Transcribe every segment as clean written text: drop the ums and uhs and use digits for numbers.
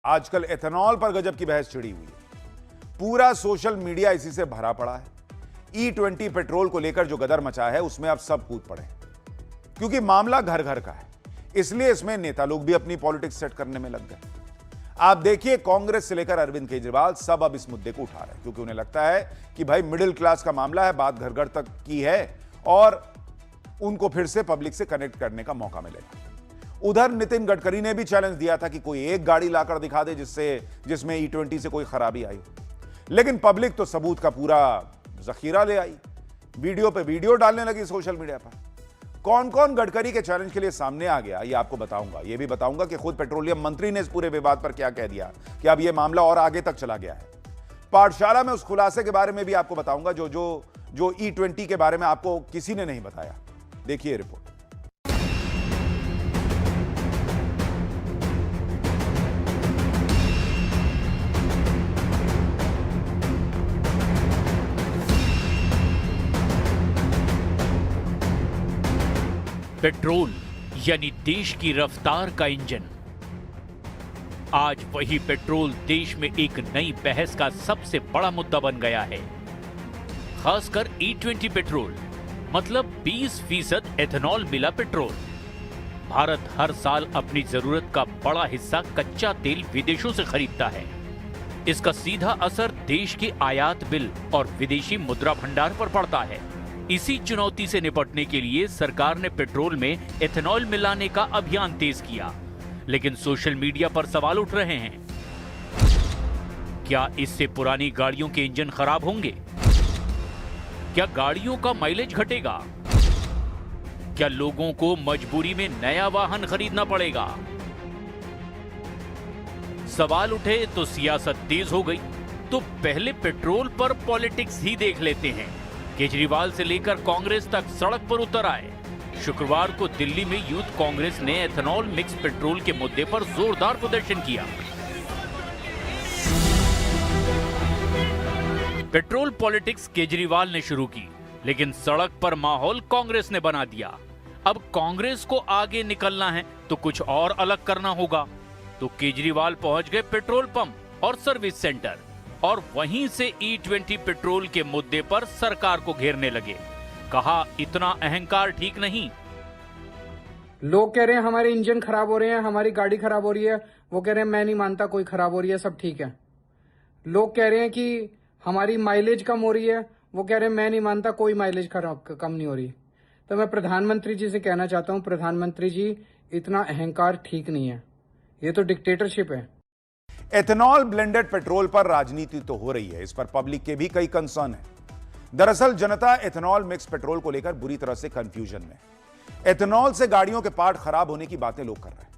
आजकल एथेनॉल पर गजब की बहस छिड़ी हुई है। पूरा सोशल मीडिया इसी से भरा पड़ा है। E20 पेट्रोल को लेकर जो गदर मचा है उसमें अब सब कूद पड़े, क्योंकि मामला घर घर का है। इसलिए इसमें नेता लोग भी अपनी पॉलिटिक्स सेट करने में लग गए। आप देखिए, कांग्रेस से लेकर अरविंद केजरीवाल सब अब इस मुद्दे को उठा रहे हैं, क्योंकि उन्हें लगता है कि भाई मिडिल क्लास का मामला है, बात घर घर तक की है और उनको फिर से पब्लिक से कनेक्ट करने का मौका मिलेगा। उधर नितिन गडकरी ने भी चैलेंज दिया था कि कोई एक गाड़ी लाकर दिखा दे जिसमें E20 से कोई खराबी आई, लेकिन पब्लिक तो सबूत का पूरा जखीरा ले आई। वीडियो पे वीडियो डालने लगी सोशल मीडिया पर। कौन कौन गडकरी के चैलेंज के लिए सामने आ गया, ये आपको बताऊंगा। ये भी बताऊंगा कि खुद पेट्रोलियम मंत्री ने इस पूरे विवाद पर क्या कह दिया कि अब यह मामला और आगे तक चला गया है। पाठशाला में उस खुलासे के बारे में भी आपको बताऊंगा जो E20 के बारे में आपको किसी ने नहीं बताया। देखिए रिपोर्ट। पेट्रोल यानी देश की रफ्तार का इंजन। आज वही पेट्रोल देश में एक नई बहस का सबसे बड़ा मुद्दा बन गया है। खासकर E20 पेट्रोल मतलब 20% एथेनॉल मिला पेट्रोल। भारत हर साल अपनी जरूरत का बड़ा हिस्सा कच्चा तेल विदेशों से खरीदता है। इसका सीधा असर देश के आयात बिल और विदेशी मुद्रा भंडार पर पड़ता है। इसी चुनौती से निपटने के लिए सरकार ने पेट्रोल में एथेनॉल मिलाने का अभियान तेज किया, लेकिन सोशल मीडिया पर सवाल उठ रहे हैं। क्या इससे पुरानी गाड़ियों के इंजन खराब होंगे? क्या गाड़ियों का माइलेज घटेगा? क्या लोगों को मजबूरी में नया वाहन खरीदना पड़ेगा? सवाल उठे तो सियासत तेज हो गई। तो पहले पेट्रोल पर पॉलिटिक्स ही देख लेते हैं। केजरीवाल से लेकर कांग्रेस तक सड़क पर उतर आए। शुक्रवार को दिल्ली में यूथ कांग्रेस ने एथेनॉल मिक्स पेट्रोल के मुद्दे पर जोरदार प्रदर्शन किया। पेट्रोल पॉलिटिक्स केजरीवाल ने शुरू की, लेकिन सड़क पर माहौल कांग्रेस ने बना दिया। अब कांग्रेस को आगे निकलना है तो कुछ और अलग करना होगा। तो केजरीवाल पहुंच गए पेट्रोल पंप और सर्विस सेंटर और वहीं से E20 पेट्रोल के मुद्दे पर सरकार को घेरने लगे। कहा, इतना अहंकार ठीक नहीं। लोग कह रहे हैं हमारे इंजन खराब हो रहे हैं, हमारी गाड़ी खराब हो रही है। वो कह रहे हैं मैं नहीं मानता कोई खराब हो रही है, सब ठीक है। लोग कह रहे हैं कि हमारी माइलेज कम हो रही है, वो कह रहे हैं मैं नहीं मानता कोई माइलेज कम नहीं हो रही। तो मैं प्रधानमंत्री जी से कहना चाहता हूं, प्रधानमंत्री जी इतना अहंकार ठीक नहीं है, ये तो डिक्टेटरशिप है। एथेनॉल ब्लेंडेड पेट्रोल पर राजनीति तो हो रही है, इस पर पब्लिक के भी कई कंसर्न है। दरअसल जनता एथेनॉल मिक्स पेट्रोल को लेकर बुरी तरह से कंफ्यूजन में। एथेनॉल से गाड़ियों के पार्ट खराब होने की बातें लोग कर रहे हैं,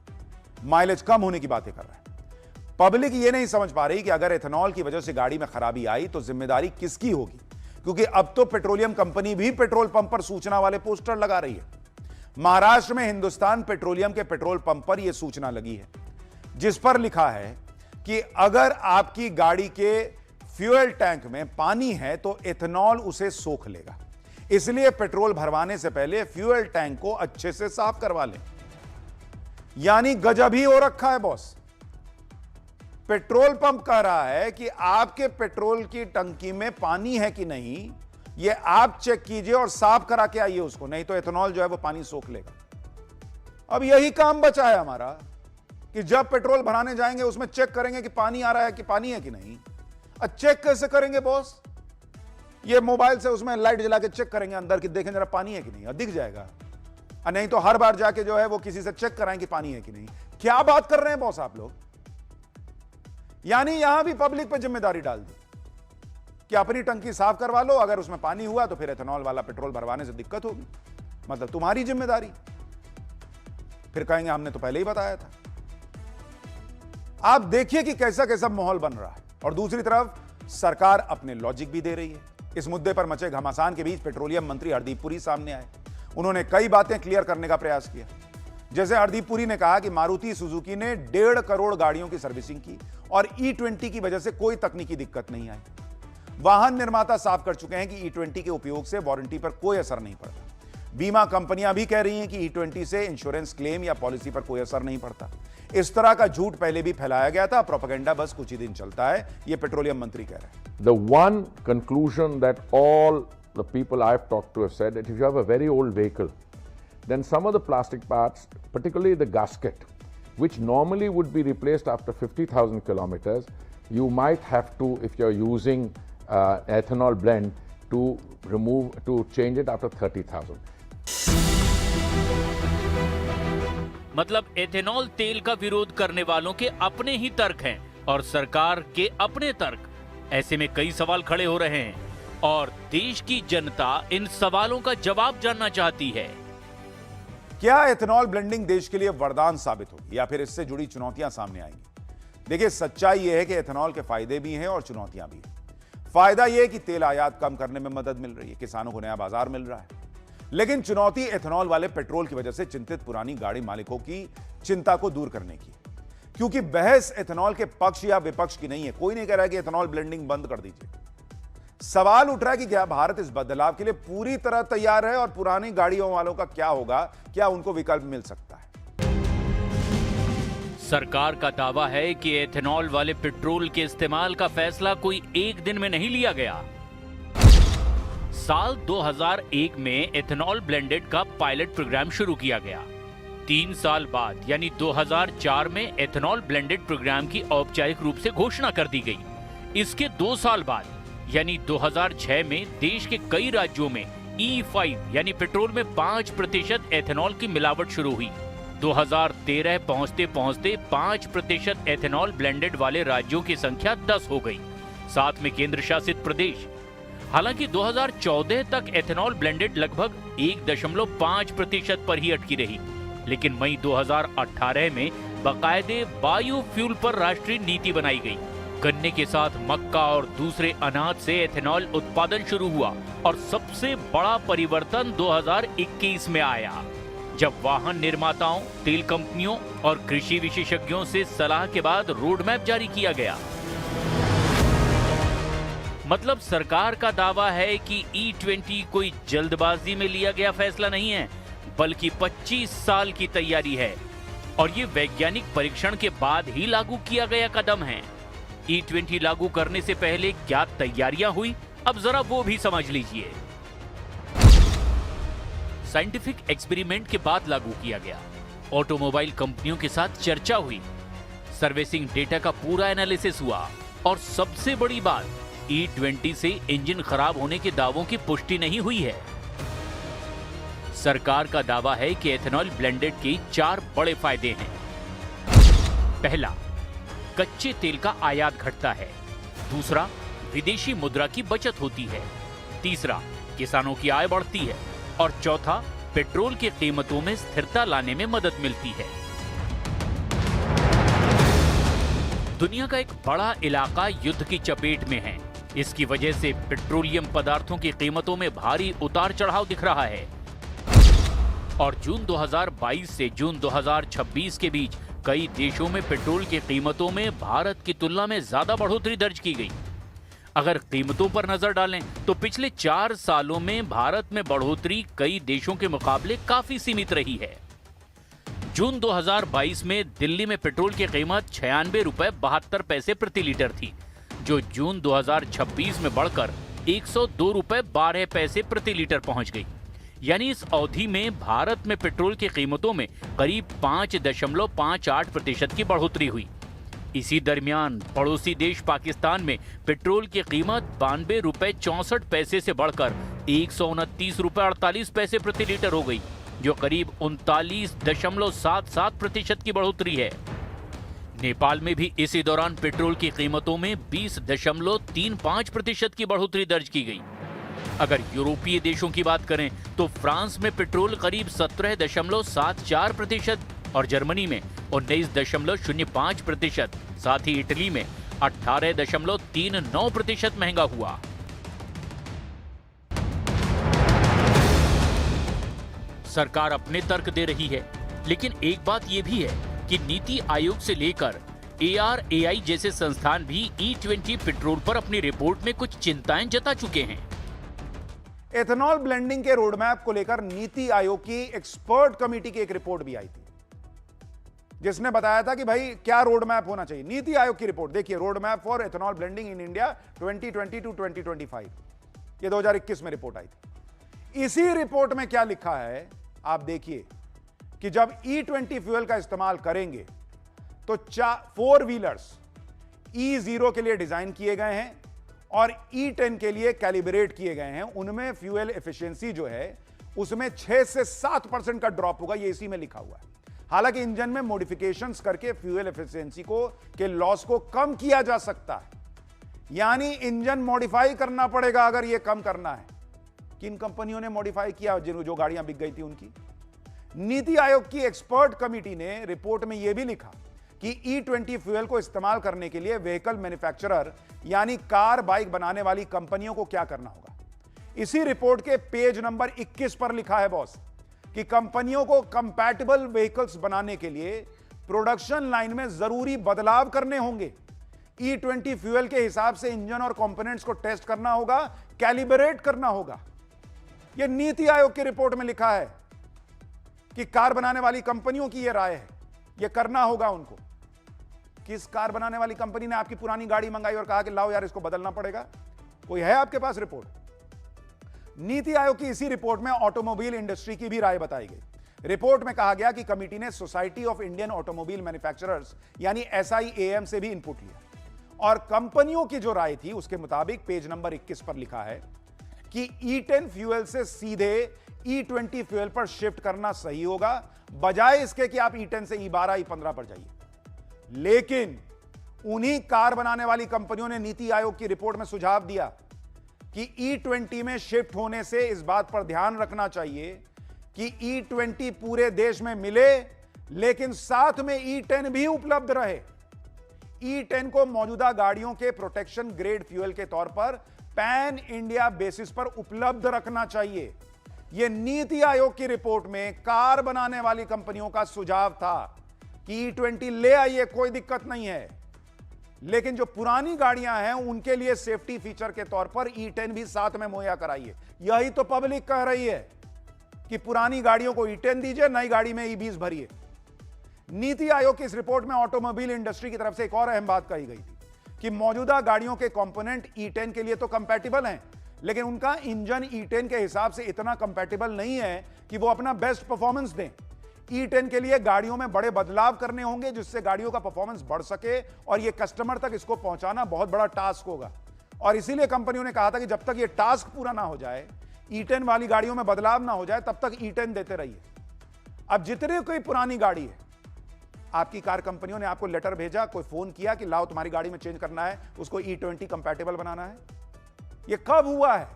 माइलेज कम होने की बातें कर रहे हैं। पब्लिक ये नहीं समझ पा रही कि अगर एथेनॉल की वजह से गाड़ी में खराबी आई तो जिम्मेदारी किसकी होगी, क्योंकि अब तो पेट्रोलियम कंपनी भी पेट्रोल पंप पर सूचना वाले पोस्टर लगा रही है। महाराष्ट्र में हिंदुस्तान पेट्रोलियम के पेट्रोल पंप पर यह सूचना लगी है, जिस पर लिखा है कि अगर आपकी गाड़ी के फ्यूल टैंक में पानी है तो एथेनॉल उसे सोख लेगा, इसलिए पेट्रोल भरवाने से पहले फ्यूल टैंक को अच्छे से साफ करवा लें। यानी गजब ही हो रखा है बॉस। पेट्रोल पंप कह रहा है कि आपके पेट्रोल की टंकी में पानी है कि नहीं, यह आप चेक कीजिए और साफ करा के आइए उसको, नहीं तो एथेनॉल जो है वो पानी सोख लेगा। अब यही काम बचा है हमारा कि जब पेट्रोल भराने जाएंगे उसमें चेक करेंगे कि पानी आ रहा है कि पानी है कि नहीं। चेक कैसे करेंगे बॉस? ये मोबाइल से उसमें लाइट जला के चेक करेंगे अंदर कि देखें जरा पानी है कि नहीं, दिख जाएगा। नहीं तो हर बार जाके जो है वो किसी से चेक कराएं कि पानी है कि नहीं। क्या बात कर रहे हैं बॉस आप लोग? यानी यहां भी पब्लिक पे जिम्मेदारी डाल दी कि अपनी टंकी साफ करवा लो, अगर उसमें पानी हुआ तो फिर एथेनॉल वाला पेट्रोल भरवाने से दिक्कत होगी, मतलब तुम्हारी जिम्मेदारी। फिर कहेंगे हमने तो पहले ही बताया था। आप देखिए कि कैसा कैसा माहौल बन रहा है। और दूसरी तरफ सरकार अपने लॉजिक भी दे रही है। इस मुद्दे पर मचे घमासान के बीच पेट्रोलियम मंत्री हरदीप पुरी सामने आए। उन्होंने कई बातें क्लियर करने का प्रयास किया। जैसे हरदीप पुरी ने कहा कि मारुति सुजुकी ने 1.5 करोड़ गाड़ियों की सर्विसिंग की और E20 की वजह से कोई तकनीकी दिक्कत नहीं आई। वाहन निर्माता साफ कर चुके हैं कि E20 के उपयोग से वारंटी पर कोई असर नहीं पड़ता। बीमा कंपनियां भी कह रही हैं कि E20 से इंश्योरेंस क्लेम या पॉलिसी पर कोई असर नहीं पड़ता। इस तरह का झूठ पहले भी फैलाया गया था, प्रोपेगेंडा बस कुछ ही दिन चलता है, ये पेट्रोलियम मंत्री कह रहे हैं। The one conclusion that all the people I've talked to have said that if you have a very old vehicle, then some of the plastic parts, particularly the gasket, which normally would be replaced after 50,000 kilometers, you might have to, if you're using ethanol blend, to change it after 30,000. मतलब ethanol तेल का विरोध करने वालों के अपने ही तर्क हैं और सरकार के अपने तर्क। ऐसे में कई सवाल खड़े हो रहे हैं और देश की जनता इन सवालों का जवाब जानना चाहती है। क्या एथेनॉल ब्लेंडिंग देश के लिए वरदान साबित होगी या फिर इससे जुड़ी चुनौतियां सामने आएंगी? देखिए, सच्चाई यह है कि एथेनॉल के फायदे भी हैं और चुनौतियां भी हैं। फायदा यह है कि तेल आयात कम करने में मदद मिल रही है, किसानों को नया बाजार मिल रहा है। लेकिन चुनौती एथेनॉल वाले पेट्रोल की वजह से चिंतित पुरानी गाड़ी मालिकों की चिंता को दूर करने की, क्योंकि बहस एथेनॉल के पक्ष या विपक्ष की नहीं है। कोई नहीं कह रहा है कि एथेनॉल ब्लेंडिंग बंद कर दीजिए। सवाल उठ रहा है कि क्या भारत इस बदलाव के लिए पूरी तरह तैयार है और पुरानी गाड़ियों वालों का क्या होगा? क्या उनको विकल्प मिल सकता है? सरकार का दावा है कि एथेनॉल वाले पेट्रोल के इस्तेमाल का फैसला कोई एक दिन में नहीं लिया गया। साल 2001 में एथेनॉल ब्लेंडेड का पायलट प्रोग्राम शुरू किया गया। 3 साल बाद यानी 2004 में एथेनॉल ब्लेंडेड प्रोग्राम की औपचारिक रूप से घोषणा कर दी गई। इसके 2 साल बाद यानी 2006 में देश के कई राज्यों में E5 यानी पेट्रोल में 5% एथेनॉल की मिलावट शुरू हुई। 2013 पहुंचते पहुंचते 5% एथेनॉल ब्लेंडेड वाले राज्यों की संख्या 10 हो गई, साथ में केंद्र शासित प्रदेश। हालांकि 2014 तक एथेनॉल ब्लेंडेड लगभग 1.5% पर ही अटकी रही, लेकिन मई 2018 में बाकायदे बायोफ्यूल पर राष्ट्रीय नीति बनाई गई। गन्ने के साथ मक्का और दूसरे अनाज से एथेनॉल उत्पादन शुरू हुआ और सबसे बड़ा परिवर्तन 2021 में आया, जब वाहन निर्माताओं, तेल कंपनियों और कृषि विशेषज्ञों से सलाह के बाद रोड मैप जारी किया गया। मतलब सरकार का दावा है कि E20 कोई जल्दबाजी में लिया गया फैसला नहीं है, बल्कि 25 साल की तैयारी है और ये वैज्ञानिक परीक्षण के बाद ही लागू किया गया कदम है। E20 लागू करने से पहले क्या तैयारियां हुई, अब जरा वो भी समझ लीजिए। साइंटिफिक एक्सपेरिमेंट के बाद लागू किया गया। ऑटोमोबाइल कंपनियों के साथ चर्चा हुई, सर्विसिंग डेटा का पूरा एनालिसिस हुआ और सबसे बड़ी बात, E20 से इंजन खराब होने के दावों की पुष्टि नहीं हुई है। सरकार का दावा है कि एथेनॉल ब्लेंडेड के 4 बड़े फायदे हैं। पहला, कच्चे तेल का आयात घटता है। दूसरा, विदेशी मुद्रा की बचत होती है। तीसरा, किसानों की आय बढ़ती है और चौथा, पेट्रोल की कीमतों में स्थिरता लाने में मदद मिलती है। दुनिया का एक बड़ा इलाका युद्ध की चपेट में है। इसकी वजह से पेट्रोलियम पदार्थों की कीमतों में भारी उतार चढ़ाव दिख रहा है और जून 2022 से जून 2026 के बीच कई देशों में पेट्रोल की कीमतों में भारत की तुलना में ज्यादा बढ़ोतरी दर्ज की गई। अगर कीमतों पर नजर डालें तो पिछले 4 सालों में भारत में बढ़ोतरी कई देशों के मुकाबले काफी सीमित रही है। जून 2022 में दिल्ली में पेट्रोल की कीमत 96 रुपए 72 पैसे प्रति लीटर थी, जो जून 2026 में बढ़कर 102 रुपए 12 पैसे प्रति लीटर पहुंच गई। यानी इस अवधि में भारत में पेट्रोल की कीमतों में करीब 5.58% की बढ़ोतरी हुई। इसी दरमियान पड़ोसी देश पाकिस्तान में पेट्रोल की कीमत 92 रुपए 64 पैसे से बढ़कर 129 रुपए 48 पैसे प्रति लीटर हो गई, जो करीब 39.77% की बढ़ोतरी है। नेपाल में भी इसी दौरान पेट्रोल की कीमतों में 20.35% की बढ़ोतरी दर्ज की गई। अगर यूरोपीय देशों की बात करें तो फ्रांस में पेट्रोल करीब 17.74% और जर्मनी में 19.05%, साथ ही इटली में 18.39% महंगा हुआ। सरकार अपने तर्क दे रही है, लेकिन एक बात यह भी है कि नीति आयोग से लेकर ARAI जैसे संस्थान भी E20 पेट्रोल पर अपनी रिपोर्ट में कुछ चिंताएं जता चुके हैं। एथेनॉल ब्लेंडिंग के रोडमैप को लेकर नीति आयोग की एक्सपर्ट कमेटी की एक रिपोर्ट भी आई थी। जिसने बताया था कि भाई क्या रोड मैप होना चाहिए। नीति आयोग की रिपोर्ट देखिए, road map for ethanol blending in India 2020 to 2025, ये 2021 में रिपोर्ट आई थी। इसी रिपोर्ट में क्या लिखा है आप देखिए कि जब E20 फ्यूल का इस्तेमाल करेंगे तो 4 व्हीलर्स E0 के लिए डिजाइन किए गए हैं और E10 के लिए कैलिब्रेट किए गए हैं। उनमें फ्यूल एफिशिएंसी जो है उसमें 6 से 7% का ड्रॉप होगा, ये इसी में लिखा हुआ है। हालांकि इंजन में मॉडिफिकेशंस करके फ्यूल एफिशिएंसी के लॉस को कम किया जा सकता है, यानी इंजन मॉडिफाई करना पड़ेगा अगर यह कम करना है। किन कंपनियों ने मॉडिफाई किया? जो गाड़ियां बिक गई थी उनकी। नीति आयोग की एक्सपर्ट कमेटी ने रिपोर्ट में यह भी लिखा कि E20 फ्यूल को इस्तेमाल करने के लिए व्हीकल मैन्युफैक्चरर यानी कार बाइक बनाने वाली कंपनियों को क्या करना होगा। इसी रिपोर्ट के पेज नंबर 21 पर लिखा है बॉस कि कंपनियों को कंपैटिबल व्हीकल्स बनाने के लिए प्रोडक्शन लाइन में जरूरी बदलाव करने होंगे। E20 फ्यूल के हिसाब से इंजन और कंपोनेंट्स को टेस्ट करना होगा, कैलिब्रेट करना होगा। यह नीति आयोग की रिपोर्ट में लिखा है कि कार बनाने वाली कंपनियों की यह राय है, यह करना होगा उनको। किस कार बनाने वाली कंपनी ने आपकी पुरानी गाड़ी मंगाई और कहा कि लाओ यार इसको बदलना पड़ेगा? कोई है आपके पास रिपोर्ट? नीति आयोग की इसी रिपोर्ट में ऑटोमोबाइल इंडस्ट्री की भी राय बताई गई। रिपोर्ट में कहा गया कि कमेटी ने society of Indian automobile manufacturers यानी SIAM से भी इनपुट लिया और कंपनियों की जो राय थी उसके मुताबिक पेज नंबर 21 पर लिखा है कि E10 फ्यूल से सीधे E20 फ्यूल पर शिफ्ट करना सही होगा, बजाय इसके कि आप E10 से E12 E15 पर जाइए। लेकिन उन्हीं कार बनाने वाली कंपनियों ने नीति आयोग की रिपोर्ट में सुझाव दिया कि E20 में शिफ्ट होने से इस बात पर ध्यान रखना चाहिए कि E20 पूरे देश में मिले, लेकिन साथ में E10 भी उपलब्ध रहे। E10 को मौजूदा गाड़ियों के प्रोटेक्शन ग्रेड फ्यूल के तौर पर पैन इंडिया बेसिस पर उपलब्ध रखना चाहिए। यह नीति आयोग की रिपोर्ट में कार बनाने वाली कंपनियों का सुझाव था कि E20 ले आइए, कोई दिक्कत नहीं है, लेकिन जो पुरानी गाड़ियां हैं उनके लिए सेफ्टी फीचर के तौर पर E10 भी साथ में मुहैया कराइए। यही तो पब्लिक कह रही है कि पुरानी गाड़ियों को E10 दीजिए, नई गाड़ी में E20 भरिए। नीति आयोग की इस रिपोर्ट में ऑटोमोबाइल इंडस्ट्री की तरफ से एक और अहम बात कही गई थी कि मौजूदा गाड़ियों के कंपोनेंट E10 के लिए तो कंपैटिबल हैं, लेकिन उनका इंजन E10 के हिसाब से इतना कंपैटिबल नहीं है कि वो अपना बेस्ट परफॉर्मेंस दें। E10 के लिए गाड़ियों में बड़े बदलाव करने होंगे जिससे गाड़ियों का परफॉर्मेंस बढ़ सके, और ये कस्टमर तक इसको पहुंचाना बहुत बड़ा टास्क होगा। और इसीलिए कंपनियों ने कहा था कि जब तक ये टास्क पूरा ना हो जाए, E10 वाली गाड़ियों में बदलाव ना हो जाए, तब तक E10 देते रहिए। अब जितने कोई पुरानी गाड़ी है, आपकी कार कंपनियों ने आपको लेटर भेजा, कोई फोन किया कि लाओ तुम्हारी गाड़ी में चेंज करना है, उसको E20 कंपैटिबल बनाना है। ये कब हुआ है?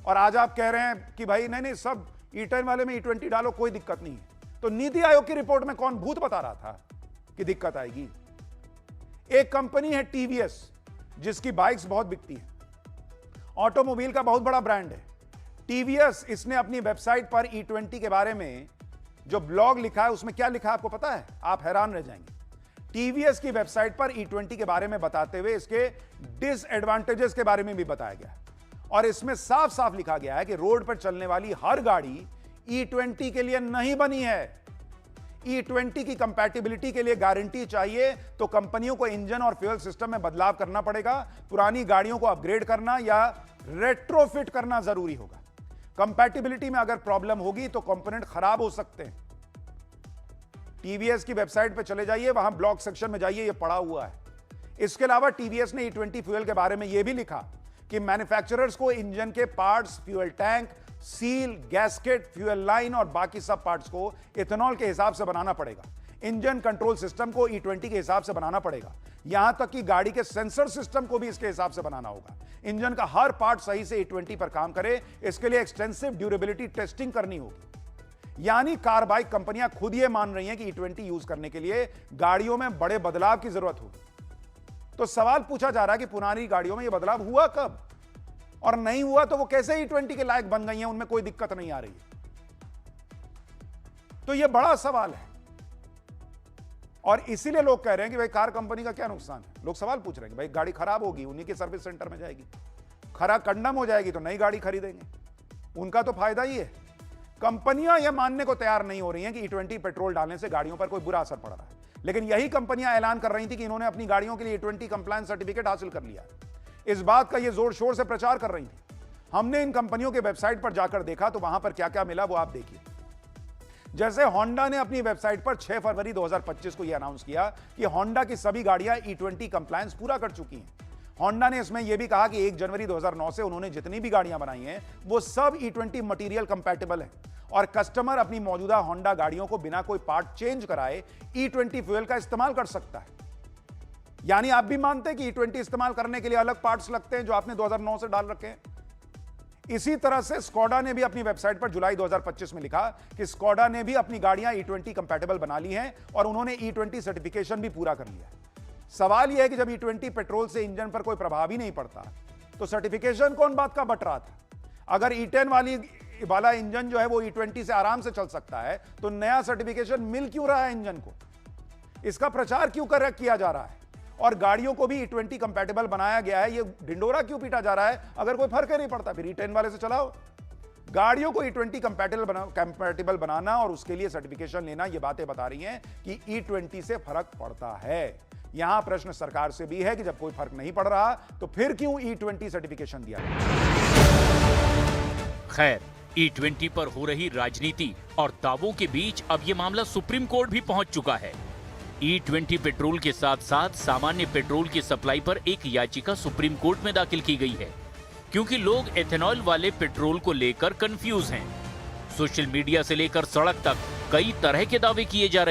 और आज आप कह रहे हैं कि भाई नहीं सब E10 वाले में E20 डालो, कोई दिक्कत नहीं है। तो नीति आयोग की रिपोर्ट में कौन भूत बता रहा था कि दिक्कत आएगी? एक कंपनी है TVS, जिसकी बाइक्स बहुत बिकती है, ऑटोमोबाइल का बहुत बड़ा ब्रांड है TVS। इसने अपनी वेबसाइट पर E20 के बारे में जो ब्लॉग लिखा है, उसमें क्या लिखा है आपको पता है? आप हैरान रह जाएंगे। TVS की वेबसाइट पर E20 के बारे में बताते हुए इसके डिसएडवांटेजेस के बारे में भी बताया गया और इसमें साफ साफ लिखा गया है कि रोड पर चलने वाली हर गाड़ी E20 के लिए नहीं बनी है। E20 की कंपैटिबिलिटी के लिए गारंटी चाहिए तो कंपनियों को इंजन और फ्यूल सिस्टम में बदलाव करना पड़ेगा, पुरानी गाड़ियों को अपग्रेड करना या रेट्रोफिट करना जरूरी होगा। कंपैटिबिलिटी में अगर प्रॉब्लम होगी तो कंपोनेंट खराब हो सकते हैं। TVS की वेबसाइट पे चले जाइए, वहां ब्लॉग सेक्शन में जाइए, यह पड़ा हुआ है। इसके अलावा TVS ने E20 फ्यूल के बारे में यह भी लिखा कि मैन्युफैक्चरर्स को इंजन के parts, fuel tank, seal, gasket, fuel line और बाकी सब पार्ट्स को इथेनॉल के हिसाब से बनाना पड़ेगा। इंजन कंट्रोल सिस्टम को E20 के हिसाब से बनाना पड़ेगा, यहां तक कि गाड़ी के सेंसर सिस्टम को भी इसके हिसाब से बनाना होगा। इंजन का हर पार्ट सही से E20 पर काम करे, इसके लिए एक्सटेंसिव ड्यूरेबिलिटी टेस्टिंग करनी होगी। यानी कार बाइक कंपनियां खुद ये मान रही हैं कि E20 यूज करने के लिए गाड़ियों में बड़े बदलाव की जरूरत होगी। तो सवाल पूछा जा रहा है कि पुरानी गाड़ियों में यह बदलाव हुआ कब, और नहीं हुआ तो वो कैसे E20 के लायक बन गई हैं, उनमें कोई दिक्कत नहीं आ रही है। तो यह बड़ा सवाल है और इसीलिए लोग कह रहे हैं कि भाई कार कंपनी का क्या नुकसान है। लोग सवाल पूछ रहे हैं कि भाई गाड़ी खराब होगी, उन्हीं के सर्विस सेंटर में जाएगी, खराब कंडम हो जाएगी तो नई गाड़ी खरीदेंगे, उनका तो फायदा ही है। कंपनियां यह मानने को तैयार नहीं हो रही हैं कि E20 पेट्रोल डालने से गाड़ियों पर कोई बुरा असर पड़ रहा है, लेकिन यही कंपनियां ऐलान कर रही थी कि इन्होंने अपनी गाड़ियों के लिए E20 कंप्लायंस सर्टिफिकेट हासिल कर लिया। इस बात का ये जोर शोर से प्रचार कर रही थी। हमने इन कंपनियों के वेबसाइट पर जाकर देखा तो वहां पर क्या क्या मिला वो आप देखिए। जैसे होंडा ने अपनी वेबसाइट पर 6 फरवरी 2025 को यह अनाउंस किया कि होंडा की सभी गाड़ियां E20 कंप्लायंस पूरा कर चुकी हैं। होंडा ने इसमें यह भी कहा कि 1 जनवरी 2009 से उन्होंने जितनी भी गाड़ियां बनाई हैं वो सब E20 मटेरियल कंपैटिबल है और कस्टमर अपनी मौजूदा होंडा गाड़ियों को बिना कोई पार्ट चेंज कराए E20 फ्यूल का इस्तेमाल कर सकता है। यानी आप भी मानते हैं कि E20 इस्तेमाल करने के लिए अलग पार्ट्स लगते हैं जो आपने 2009 से डाल रखे हैं। इसी तरह से स्कोडा ने भी अपनी वेबसाइट पर जुलाई 2025 में लिखा कि स्कोडा ने भी अपनी गाड़ियां E20 कंपैटिबल बना ली हैं और उन्होंने E20 सर्टिफिकेशन भी पूरा कर लिया है। सवाल यह है कि जब E20 पेट्रोल से इंजन पर कोई प्रभाव ही नहीं पड़ता तो सर्टिफिकेशन कौन बात का बट रहा था? अगर E10 वाला इंजन जो है वो E20 से आराम से चल सकता है तो नया सर्टिफिकेशन मिल क्यों रहा है इंजन को? इसका प्रचार क्यों किया जा रहा है? और गाड़ियों को भी E20 कंपैटिबल बनाया गया है, ये ढिंडोरा क्यों पीटा जा रहा है? अगर कोई फर्क ही नहीं पड़ता फिर E10 वाले से चलाओ। गाड़ियों को E20 कंपैटिबल बनाना और उसके लिए सर्टिफिकेशन लेना, ये बातें बता रही हैं कि E20 से फर्क पड़ता है। यहां प्रश्न सरकार से भी है कि जब कोई फर्क नहीं पड़ रहा तो फिर क्यों E20 सर्टिफिकेशन दिया? खैर, E20 पर हो रही राजनीति और दावों के बीच अब यह मामला सुप्रीम कोर्ट भी पहुंच चुका है। E20 पेट्रोल के साथ साथ सामान्य पेट्रोल की सप्लाई पर एक याचिका सुप्रीम कोर्ट में दाखिल की गई है, क्योंकि लोग एथेनॉल वाले पेट्रोल को लेकर कंफ्यूज हैं। सोशल मीडिया से लेकर सड़क तक कई तरह के दावे किए जा रहे हैं।